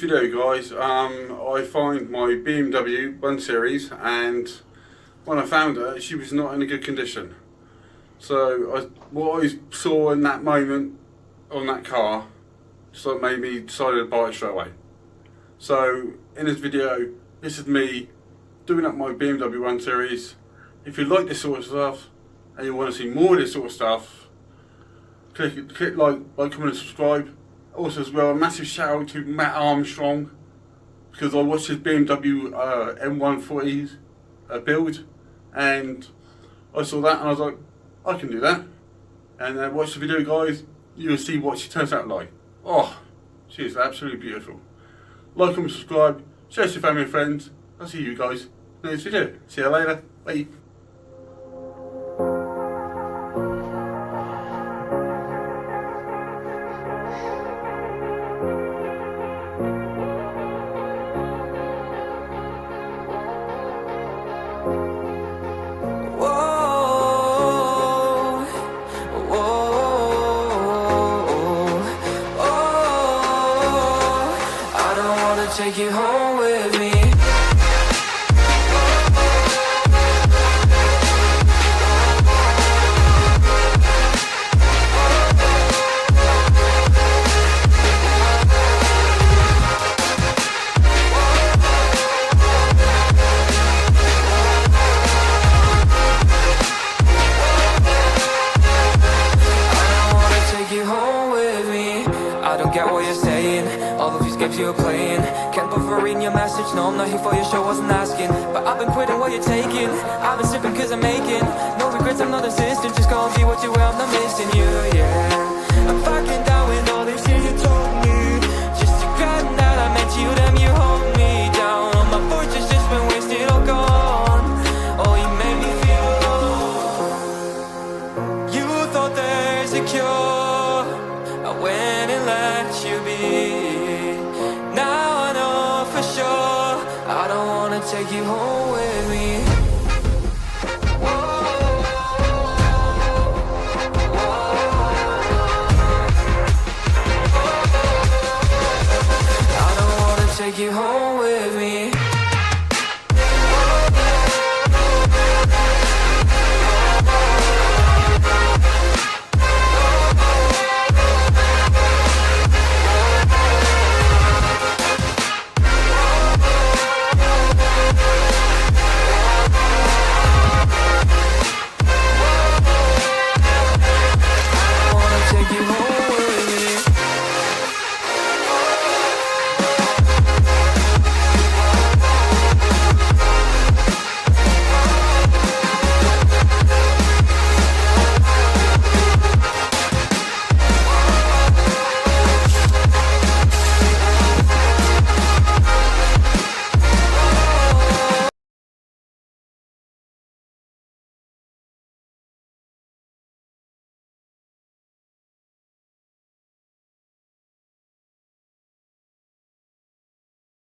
Video guys, I find my BMW 1 Series, and when I found her she was not in a good condition. So what I saw in that moment on that car just like made me decide to buy it straight away. So in this video, this is me doing up my BMW 1 Series. If you like this sort of stuff and you want to see more of this sort of stuff, click like, comment and subscribe. Also as well, a massive shout out to Matt Armstrong, because I watched his BMW M140 build, and I saw that and I was like, I can do that. And then watch the video guys, you'll see what she turns out like. Oh, she is absolutely beautiful. Like and subscribe, share to your family and friends. I'll see you guys in the next video. See you later, bye. Take you home with me. I don't get what you're saying, all of these games you're playing. Can't bother reading your message, no I'm not here for your show, wasn't asking. But I've been quitting what you're taking, I've been sipping cause I'm making no regrets, I'm not insistent, just go and be what you were, I'm not missing you, yeah. I'm fucking down with all these things you told me, just regretting that I met you, damn you hold me down. All my fortune's just been wasted, all gone. Oh, you made me feel alone. You thought there's a cure, I went and let you be. Now I know for sure I don't wanna take you home with me. I don't wanna take you home.